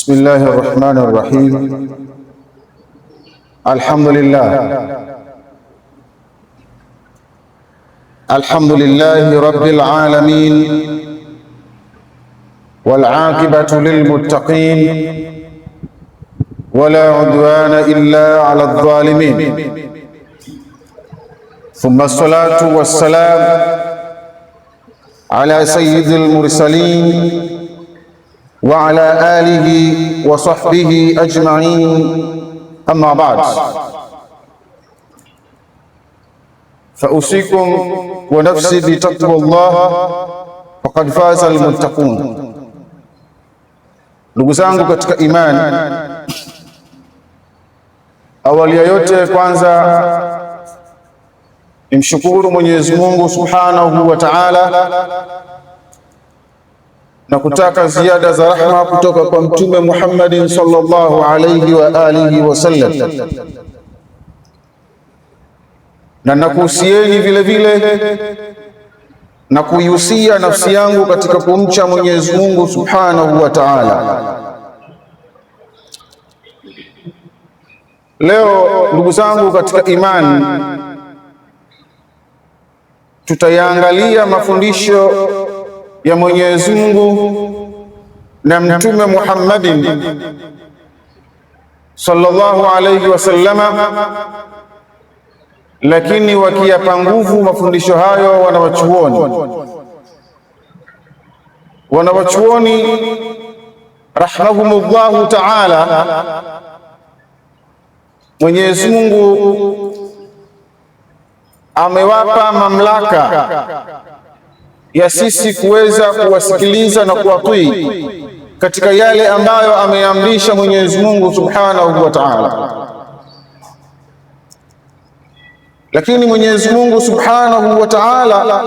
بسم الله الرحمن الرحيم. الحمد لله رب العالمين، والعاقبة للمتقين، ولا عدوان إلا على الظالمين. ثم الصلاة والسلام على سيد المرسلين وعلى آله وصحبه أجمعين، أما بعد، فأوصيكم ونفسي بتقوى الله فقد فاز المتقون. Ndugu zangu katika imani, awali ya yote kwanza nimshukuru Mwenyezi Mungu Subhanahu wa Ta'ala na kutaka ziada za rahma kutoka kwa Mtume Muhammadin sallallahu alayhi wa alihi wasallam, na nakuhusieni vile vile na kuihusia nafsi yangu katika kumcha Mwenyezi Mungu Subhanahu wa Ta'ala. Leo ndugu zangu katika imani, tutayaangalia mafundisho ya Mwenyezi Mungu na Mtume Muhammadin sallallahu alayhi wasallama, lakini wakiyapa nguvu mafundisho hayo wanawachuoni rahimahumullahu ta'ala. Mwenyezi Mungu amewapa mamlaka ya sisi kuweza kuwasikiliza na kuwatii katika yale ambayo ameamrisha Mwenyezi Mungu Subhanahu wa Ta'ala. Lakini Mwenyezi Mungu Subhanahu wa Ta'ala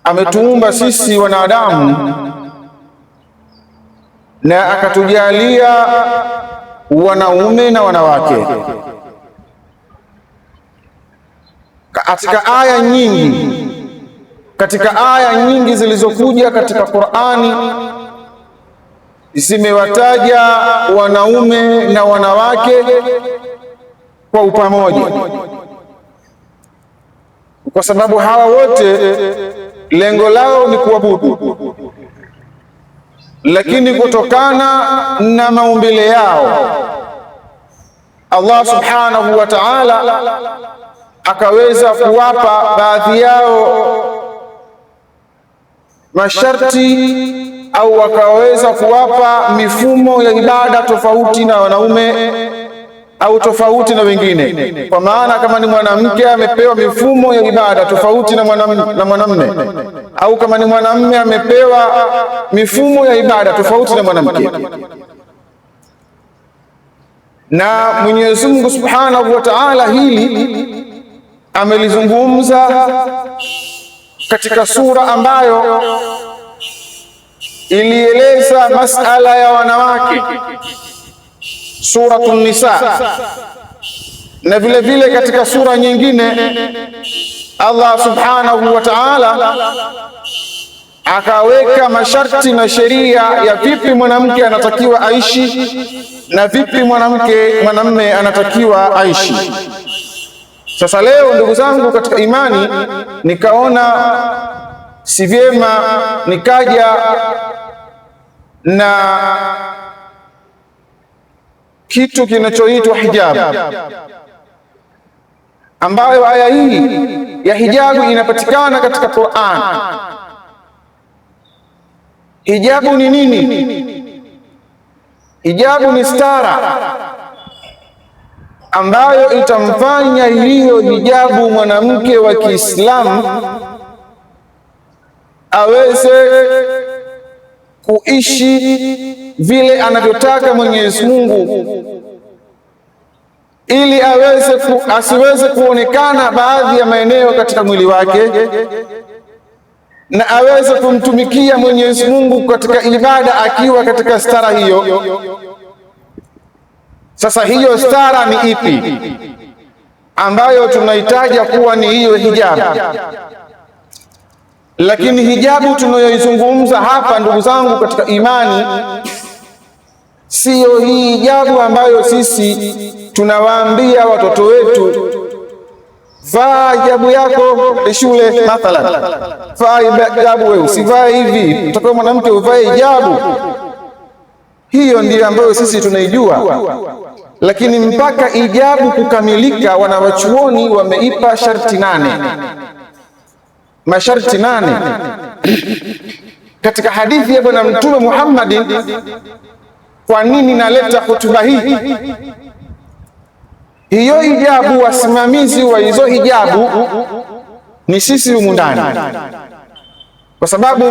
ametuumba sisi wanadamu na akatujalia wanaume na wanawake. Katika aya nyingi zilizokuja katika Qur'ani zimewataja wanaume na wanawake kwa upamoja, kwa sababu hawa wote lengo lao ni kuabudu, lakini kutokana na maumbile yao Allah Subhanahu wa Ta'ala akaweza kuwapa baadhi yao masharti au akaweza kuwapa mifumo ya ibada tofauti na wanaume au tofauti na wengine. Kwa maana kama ni mwanamke amepewa mifumo ya ibada tofauti na mwanamume, au kama ni mwanamume amepewa mifumo ya ibada tofauti na mwanamke. Na Mwenyezi Mungu Subhanahu wa Ta'ala hili amelizungumza katika sura ambayo ilieleza masala ya wanawake, Suratun Nisa, na vile vile katika sura nyingine Allah Subhanahu wa Ta'ala akaweka masharti na sheria ya vipi mwanamke anatakiwa aishi na vipi mwanamume anatakiwa aishi. Sasa leo ndugu zangu katika imani, nikaona si vyema nikaja na kitu kinachoitwa hijab, ambayo aya hii ya hijabu inapatikana katika Qur'an. Hijabu ni nini? Hijabu ni stara ambayo itamfanya hiyo hijabu mwanamke wa Kiislamu aweze kuishi vile anavyotaka Mwenyezi Mungu, ili asiweze kuonekana baadhi ya maeneo katika mwili wake, na aweze kumtumikia Mwenyezi Mungu katika ibada akiwa katika stara hiyo. Sasa hiyo stara ni ipi ambayo tunahitaji kuwa ni hiyo hijab? Lakini hijabu tunayoizungumza hapa, ndugu zangu katika imani, siyo hii hijabu ambayo sisi tunawaambia watoto wetu, vaa hijabu yako shule mathalan, vaa hijabu wewe, usivae hivi, utakuwa mwanamke uvae hijabu. Hiyo ndiyo ambayo sisi tunaijua, lakini mpaka hijabu kukamilika, wanawachuoni wameipa sharti 8, masharti 8 katika hadithi ya Bwana Mtume Muhammad. Kwa nini naleta hotuba hii? Hiyo hijabu, wasimamizi wa hizo hijabu ni sisi humu ndani, kwa sababu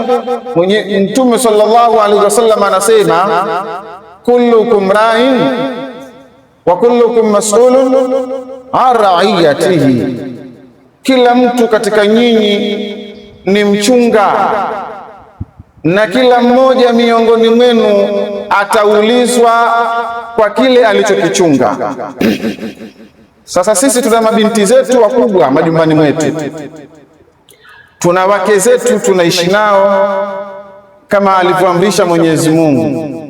Mtume sallallahu alaihi wasallam anasema, kullukum ra'in wa kullukum mas'ulun an ra'iyatihi, kila mtu katika nyinyi ni mchunga na kila mmoja miongoni mwenu ataulizwa kwa kile alichokichunga. Sasa sisi tuna mabinti zetu wakubwa majumbani mwetu, tuna wake zetu tunaishi nao kama alivyoamrisha Mwenyezi Mungu,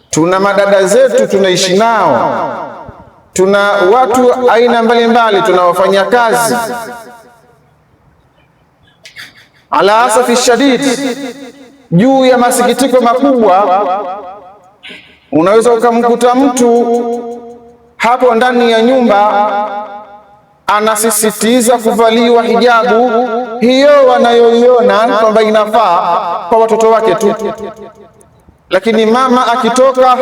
tuna madada zetu tunaishi nao, tuna watu aina mbalimbali, tuna wafanya kazi. Ala asafi shadid, juu ya masikitiko makubwa, unaweza ukamkuta mtu hapo ndani ya nyumba anasisitiza kuvaliwa hijabu hiyo wanayoiona kwamba inafaa kwa watoto wake tu, lakini mama akitoka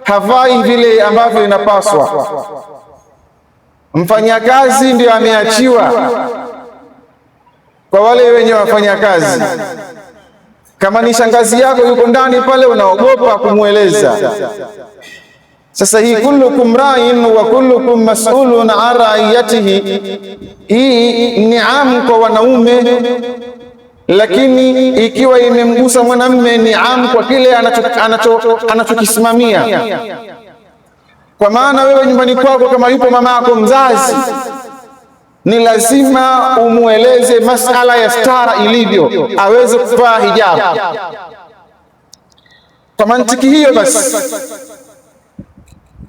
havai vile ambavyo inapaswa. Mfanyakazi ndio ameachiwa. Kwa wale wenye wafanyakazi, kama ni shangazi yako yuko ndani pale, unaogopa kumweleza. Sasa hii kullukum ra'in wa kullukum mas'ulun an ra'iyatihi, hii ni amu kwa wanaume, lakini ikiwa imemgusa mwanamume ni amu kwa kile anachokisimamia. Kwa maana wewe nyumbani kwako, kama yupo mama yako mzazi, ni lazima umueleze masala ya stara ilivyo, aweze kuvaa hijabu. Kwa mantiki hiyo basi,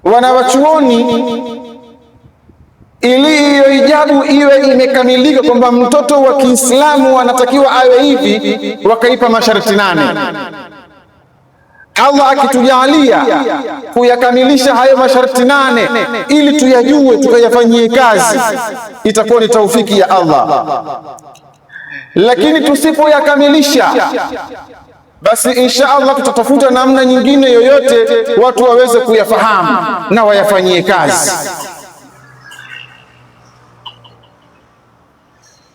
wanawachuoni, ili hiyo hijabu iwe imekamilika kwamba mtoto wa Kiislamu anatakiwa awe hivi, wakaipa masharti 8. Allah akitujalia kuyakamilisha hayo masharti 8 ili tuyajue tukayafanyie kazi, itakuwa ni taufiki ya Allah. Lakini tusipoyakamilisha, basi insha Allah tutatafuta namna nyingine yoyote watu waweze kuyafahamu na wayafanyie kazi.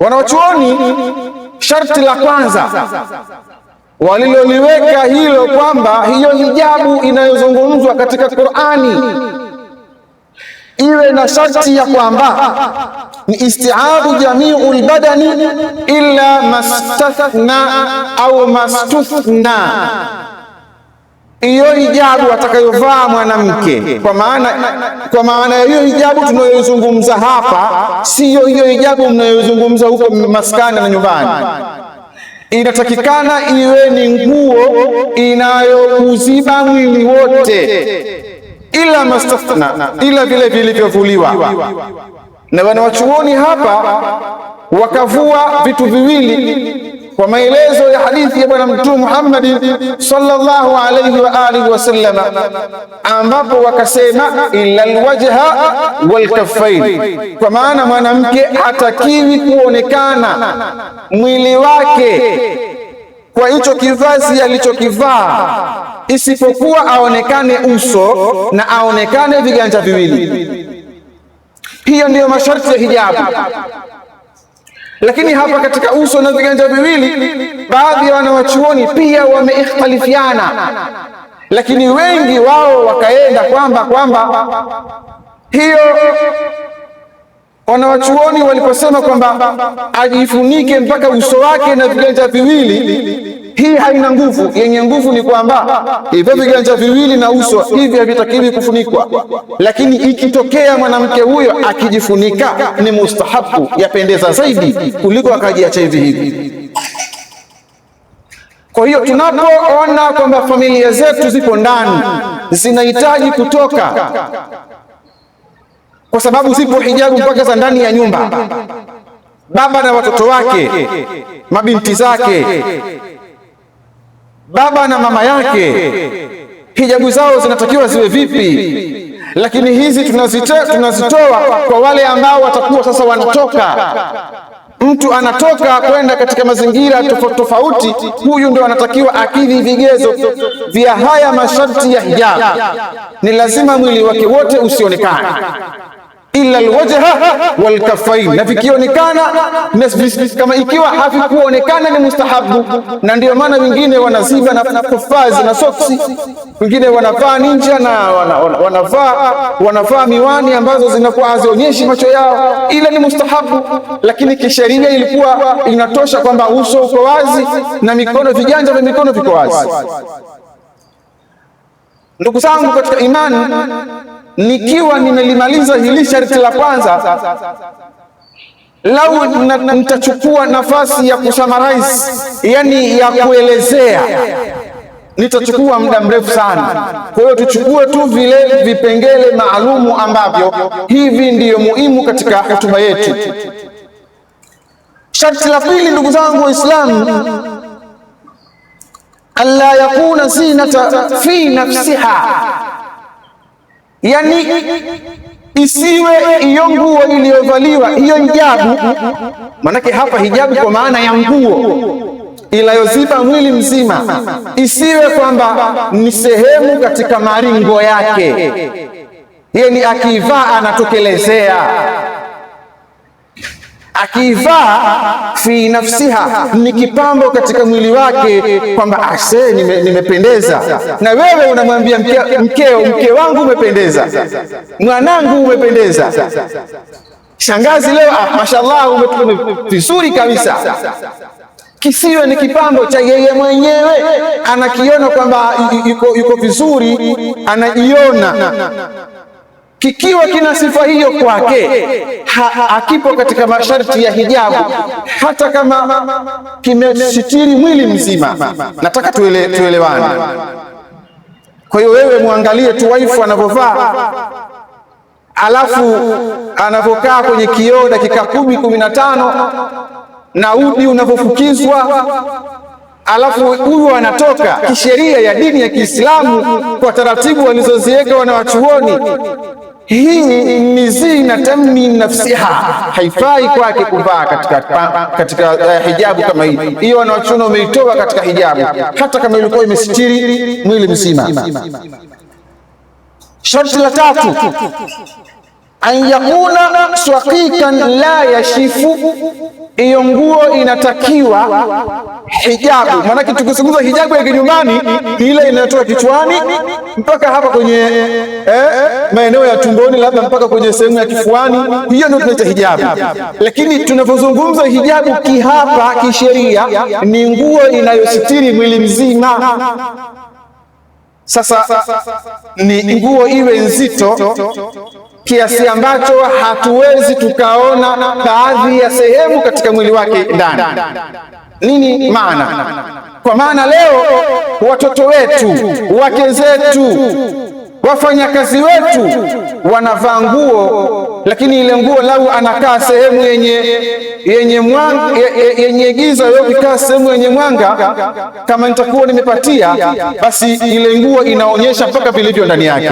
Wanawachuoni, sharti la kwanza waliloliweka hilo kwamba hiyo hijabu inayozungumzwa katika Qur'ani iwe na sharti ya kwamba ni isti'abu jami'ul badani illa mastathna au mastuthna. Hiyo hijabu atakayovaa mwanamke, kwa maana hiyo hijabu tunayozungumza hapa siyo hiyo hijabu mnayozungumza huko maskani na nyumbani. Inatakikana iwe ni nguo inayokuziba mwili wote, ila mastathna, ila vile vilivyovuliwa. Na wanawachuoni hapa wakavua vitu viwili kwa maelezo ya hadithi ya Bwana Mtume Muhammad sallallahu alayhi wa alihi wasallam, ambapo wakasema illa alwajha walkaffain, kwa maana mwanamke hatakiwi kuonekana mwili wake kwa hicho kivazi alichokivaa, isipokuwa aonekane uso na aonekane viganja viwili. Hiyo ndiyo masharti ya hijabu. Lakini hapa katika uso na viganja viwili, baadhi ya wanawachuoni pia wameikhtalifiana, lakini wengi wao wakaenda kwamba hiyo, wanawachuoni waliposema kwamba ajifunike mpaka uso wake na viganja viwili, hii haina nguvu. Yenye nguvu ni kwamba hivyo viganja viwili na uso hivi havitakiwi kufunikwa, lakini ikitokea mwanamke huyo akijifunika ni mustahabu, yapendeza zaidi kuliko akajiacha hivi hivi. Kwa hiyo tunapoona kwamba familia zetu zipo ndani zinahitaji kutoka, kwa sababu zipo hijabu mpaka za ndani ya nyumba, baba na watoto wake, mabinti zake, baba na mama yake, hijabu zao zinatakiwa ziwe vipi? Lakini hizi tunazitoa kwa wale ambao watakuwa sasa wanatoka. Mtu anatoka kwenda katika mazingira tofauti tofauti, huyu ndio anatakiwa akidhi vigezo vya haya masharti ya hijab. Ni lazima mwili wake wote usionekane illa alwajha walkafain, na vikionekana, kama ikiwa havikuonekana ni mustahabu. Na ndio maana wengine wanaziba na kufazi na soksi, wengine wanavaa ninja na wanavaa miwani ambazo zinakuwa hazionyeshi macho yao, ila ni mustahabu. Lakini kisheria ilikuwa inatosha kwamba uso uko wazi na mikono, viganja vya mikono viko wazi. Ndugu zangu katika imani, nikiwa nimelimaliza hili sharti la kwanza, lau nitachukua nafasi ya kusummarize, yani ya kuelezea, nitachukua muda mrefu sana. Kwa hiyo tuchukue tu vile vipengele maalumu ambavyo hivi ndiyo muhimu katika hotuba yetu. Sharti la pili, ndugu zangu Waislamu, alla yakuna zinata fi nafsiha, yani isiwe hiyo nguo iliyovaliwa, hiyo hijabu. Manake hapa hijabu kwa maana ya nguo inayoziba mwili mzima, isiwe kwamba ni sehemu katika maringo yake, yani akivaa anatokelezea. Akivaa fi nafsiha, ni kipambo katika mwili wake, kwamba ase nimependeza. Na wewe unamwambia mkeo, mke wangu umependeza, mwanangu umependeza, shangazi leo mashallah vizuri kabisa. Kisiwe ni kipambo cha yeye mwenyewe, anakiona kwamba yuko vizuri, anajiona. Kikiwa kina sifa hiyo kwake, akipo katika masharti ya hijabu, hata kama kimesitiri mwili mzima. Nataka tuelewane. Kwa hiyo wewe muangalie tu waifu anavyovaa, alafu anavyokaa kwenye kioo dakika 10-15 na udi unavyofukizwa, alafu huyu anatoka. Kisheria ya dini ya Kiislamu, kwa taratibu walizoziweka wanawachuoni, hii ni zinatan min nafsiha, haifai kwake kuvaa katika hijabu kama hii. Hiyo wanawachuoni wameitoa katika hijabu, hata kama ilikuwa imesitiri mwili mzima. Sharti la tatu, an yakuna swaqiqan la yashifu, hiyo nguo inatakiwa hijabu. Maana tukizungumza hijabu ya kinyumbani, ile inayotoka kichwani mpaka hapa kwenye maeneo ya tumboni, labda mpaka kwenye sehemu ya kifuani, hiyo ndio tunaita hijabu. Lakini tunapozungumza hijabu kihapa kisheria, ni nguo inayositiri mwili mzima. Sasa ni nguo iwe nzito kiasi ambacho hatuwezi tukaona baadhi ya sehemu katika mwili wake ndani. Nini maana? Kwa maana leo watoto wetu, wake zetu, wafanyakazi wetu wanavaa nguo, lakini ile nguo lau anakaa sehemu yenye mwanga, yenye giza, yeye kikaa sehemu yenye mwanga, kama nitakuwa nimepatia, basi ile nguo inaonyesha mpaka vilivyo ndani yake.